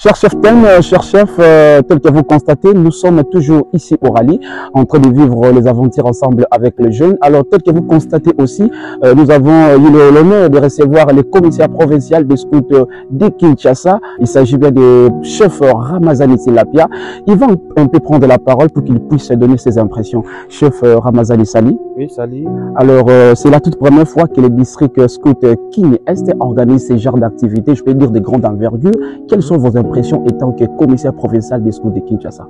Cher chef Thème, cher chef, tel que vous constatez, nous sommes toujours ici au rallye, en train de vivre les aventures ensemble avec les jeunes. Alors, tel que vous constatez aussi, nous avons eu l'honneur de recevoir le commissaire provincial des scouts de Kinshasa. Il s'agit bien de chef Ramazani Tilapia. Il va un peu prendre la parole pour qu'il puisse donner ses impressions. Chef Ramazani Sali. Oui, salut. Alors, c'est la toute première fois que le district scout King Est organise ce genre d'activités, je peux dire de grande envergure. Quelles sont vos impressions étant que commissaire provincial des scouts de Kinshasa?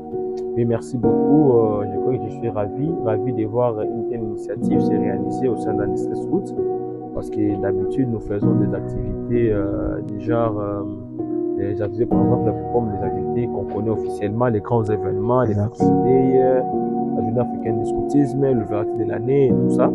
Oui, merci beaucoup. Je crois que je suis ravi de voir une telle initiative se réaliser au sein d'un district scout. Parce que d'habitude, nous faisons des activités du genre, des activités par exemple comme les activités qu'on connaît officiellement, les grands événements, les activités, la journée africaine du scoutisme, l'ouverture de l'année et tout ça.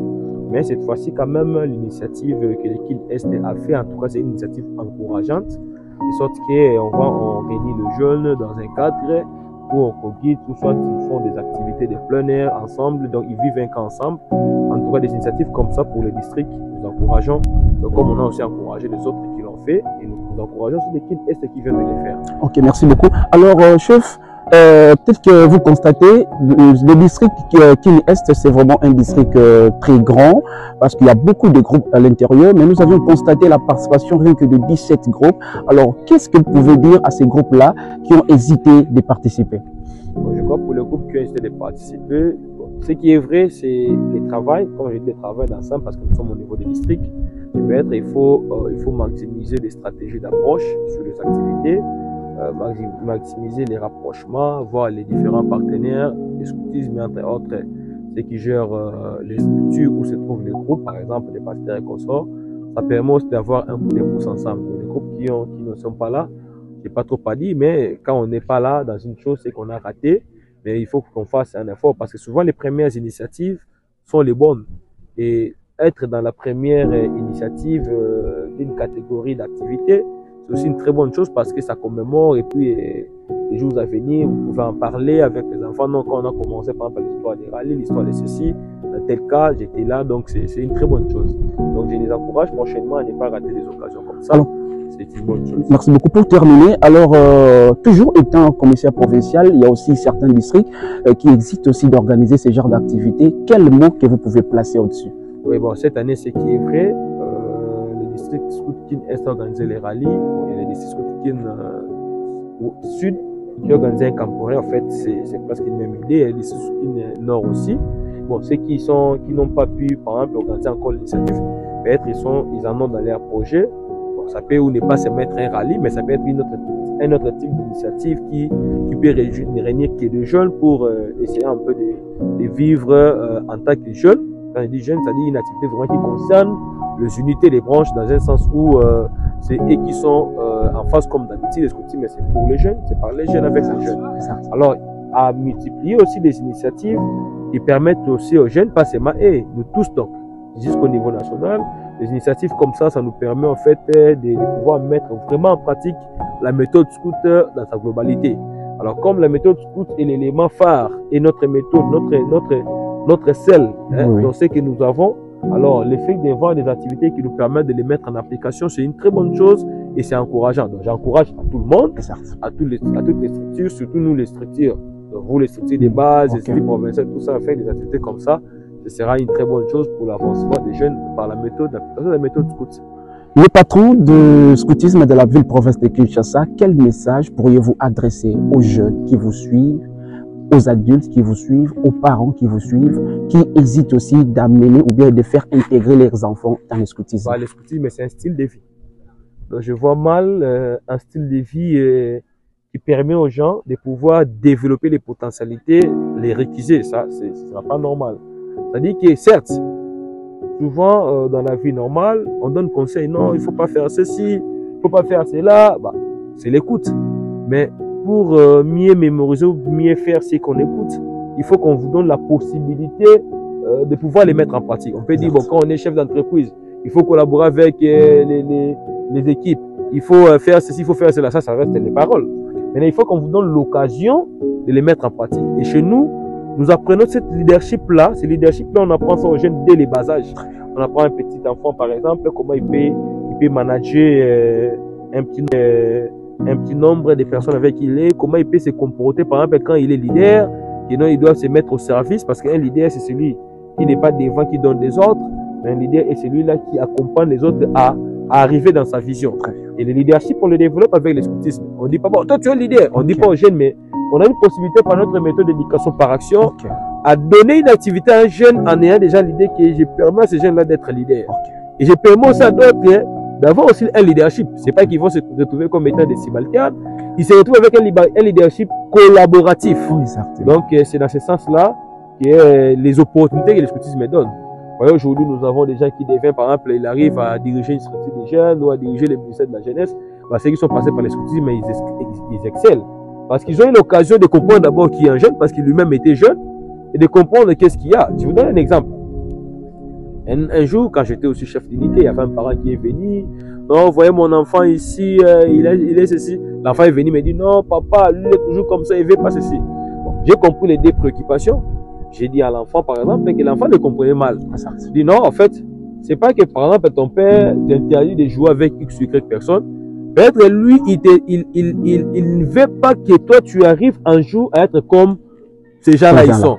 Mais cette fois-ci, quand même, l'initiative que l'équipe Est a fait, en tout cas, c'est une initiative encourageante, de sorte qu'on réunit le jeune dans un cadre où on co-guide, tout soit ils font des activités de plein air ensemble, donc ils vivent un camp ensemble. En tout cas, des initiatives comme ça pour le district, nous encourageons. Donc, comme on a aussi encouragé les autres qui l'ont fait, et nous encourageons aussi l'équipe Est qui vient de les faire. Ok, merci beaucoup. Alors, chef, peut-être que vous constatez, le district King Est, c'est vraiment un district très grand, parce qu'il y a beaucoup de groupes à l'intérieur, mais nous avions constaté la participation rien que de 17 groupes. Alors, qu'est-ce que vous pouvez dire à ces groupes-là qui ont hésité de participer? Bon, je crois pour les groupes qui ont hésité de participer, ce qui est vrai, c'est les travail, comme je dis, les travail d'ensemble, parce que nous sommes au niveau des districts. Peut-être il faut maximiser les stratégies d'approche sur les activités, maximiser les rapprochements, voir les différents partenaires, les scoutismes, entre autres, ceux qui gèrent les structures où se trouvent les groupes, par exemple les partenaires et consorts. Ça permet aussi d'avoir un coup de pouce ensemble. Les groupes qui ne sont pas là, je n'ai pas trop dit, mais quand on n'est pas là dans une chose, c'est qu'on a raté. Mais il faut qu'on fasse un effort parce que souvent les premières initiatives sont les bonnes. Et être dans la première initiative d'une catégorie d'activité, c'est aussi une très bonne chose parce que ça commémore et puis les jours à venir, vous pouvez en parler avec les enfants. Donc, quand on a commencé par exemple l'histoire des rallyes, l'histoire de ceci, dans tel cas, j'étais là, donc c'est une très bonne chose. Donc, je les encourage prochainement à ne pas rater des occasions comme ça. C'est une bonne chose. Merci beaucoup. Pour terminer, alors, toujours étant commissaire provincial, il y a aussi certains districts qui existent aussi d'organiser ce genre d'activités. Quel mot que vous pouvez placer au-dessus? Oui, bon, cette année, ce qui est vrai, le district Scout King Est a organisé les rallyes, et le district Scout King au sud qui a organisé un camporé. En fait, c'est presque une même idée, et le district Scout King Nord aussi. Bon, ceux qui n'ont pas pu, par exemple, organiser encore l'initiative, peut-être ils en ont dans leur projet. Bon, ça peut ou ne pas se mettre un rallye, mais ça peut être un autre type d'initiative qui peut réunir que des jeunes pour essayer un peu de vivre en tant que jeunes. Quand je dis jeunes, ça dit une activité vraiment qui concerne les unités, les branches, dans un sens où c'est eux qui sont en face comme d'habitude, les scoutisme, mais c'est pour les jeunes, c'est par les jeunes avec les jeunes. Alors, à multiplier aussi des initiatives qui permettent aussi aux jeunes, pas seulement nous tous donc, jusqu'au niveau national, des initiatives comme ça nous permet en fait de pouvoir mettre vraiment en pratique la méthode scout dans sa globalité. Alors, comme la méthode scout est l'élément phare et notre méthode, notre sel dans ce que nous avons, alors le fait d'avoir des activités qui nous permettent de les mettre en application, c'est une très bonne chose et c'est encourageant. Donc j'encourage à tout le monde, à toutes les structures, surtout nous les structures, donc vous les structures de base, les structures provinciales, tout ça, faire des activités comme ça, ce sera une très bonne chose pour l'avancement des jeunes par la méthode d'application de la méthode scout. Le patron de scoutisme de la ville-province de Kinshasa, quel message pourriez-vous adresser aux jeunes qui vous suivent, aux adultes qui vous suivent, aux parents qui vous suivent, qui hésitent aussi d'amener ou bien de faire intégrer leurs enfants dans le scoutisme? Le scoutisme, c'est un style de vie. Donc, je vois mal un style de vie qui permet aux gens de pouvoir développer les potentialités, les réquiser. Ça, ce ne sera pas normal. C'est-à-dire que, certes, souvent dans la vie normale, on donne conseil, non, il ne faut pas faire ceci, il ne faut pas faire cela. Bah, c'est l'écoute. Mais pour mieux mémoriser ou mieux faire ce qu'on écoute, il faut qu'on vous donne la possibilité de pouvoir les mettre en pratique. On peut dire, bon, quand on est chef d'entreprise, il faut collaborer avec les équipes, il faut faire ceci, il faut faire cela. Ça reste les paroles. Maintenant, il faut qu'on vous donne l'occasion de les mettre en pratique. Et chez nous, nous apprenons cette leadership-là. Ce leadership-là, on apprend ça aux jeunes dès les bas âges. On apprend à un petit enfant, par exemple, comment il peut manager un petit un petit nombre de personnes avec qui il est, comment il peut se comporter, par exemple, quand il est leader, et non, il doit se mettre au service, parce qu'un leader, c'est celui qui n'est pas devant, qui donne des ordres, mais un leader est celui-là qui accompagne les autres à arriver dans sa vision. Et le leadership, on le développe avec le scoutisme. On ne dit pas, bon, toi, tu es un leader, on ne dit pas aux jeunes, mais on a une possibilité par notre méthode d'éducation par action à donner une activité à un jeune en ayant déjà l'idée que je permets à ces jeunes-là d'être leaders. Et je permets aussi à d'autres d'avoir aussi un leadership. Ce n'est pas qu'ils vont se retrouver comme étant des subalternes, ils se retrouvent avec un leadership collaboratif. Donc, c'est dans ce sens-là que les opportunités que le scoutisme donne. Aujourd'hui, nous avons des gens qui deviennent, par exemple, ils arrivent à diriger une structure des jeunes ou à diriger le ministère de la jeunesse. Ceux qui sont passés par le scoutisme, ils excellent. Parce qu'ils ont eu l'occasion de comprendre d'abord qui est un jeune, parce qu'il lui-même était jeune, et de comprendre qu'est-ce qu'il y a. Je vous donne un exemple. Un jour, quand j'étais aussi chef d'unité, il y avait un parent qui est venu. Non, vous voyez mon enfant ici, il est ceci. L'enfant est venu me dire, non, papa, lui, il est toujours comme ça, il ne veut pas ceci. Bon, j'ai compris les deux préoccupations. J'ai dit à l'enfant, par exemple, que l'enfant le comprenait mal. Je dis, non, en fait, c'est pas que, par exemple, ton père t'interdit de jouer avec X ou Y personne. Peut-être lui, il ne veut pas que toi, tu arrives un jour à être comme ces gens-là, ils sont.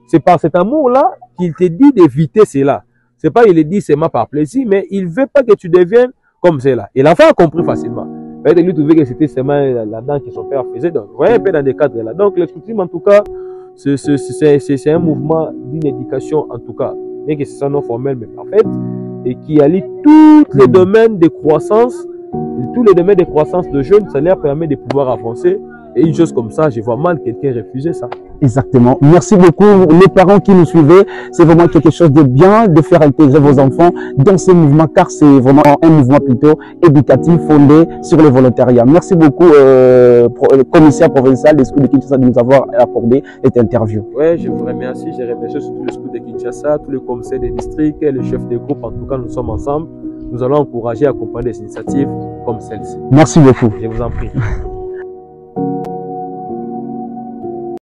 C'est par cet amour-là qu'il te dit d'éviter cela. C'est pas, il le dit seulement par plaisir, mais il veut pas que tu deviennes comme cela. Et l'enfant a compris facilement. Peut-être lui trouvait que c'était seulement là-dedans que son père faisait. Donc, vous voyez un peu dans des cadres là. Donc, le scoutisme, en tout cas, c'est un mouvement d'une éducation, en tout cas, bien que ce soit non formel, mais parfaite, et qui allie tous les domaines de croissance, tous les domaines de croissance de jeunes, ça leur permet de pouvoir avancer. Et une chose comme ça, je vois mal quelqu'un refuser ça. Exactement. Merci beaucoup. Les parents qui nous suivaient, c'est vraiment quelque chose de bien de faire intégrer vos enfants dans ce mouvement, car c'est vraiment un mouvement plutôt éducatif fondé sur le volontariat. Merci beaucoup, le commissaire provincial des scouts de Kinshasa, de nous avoir accordé cette interview. Oui, je vous remercie. Je remercie surtout les scouts de Kinshasa, tous les commissaires des districts, les chefs de groupe. En tout cas, nous sommes ensemble. Nous allons encourager et accompagner des initiatives comme celle-ci. Merci beaucoup. Je vous en prie.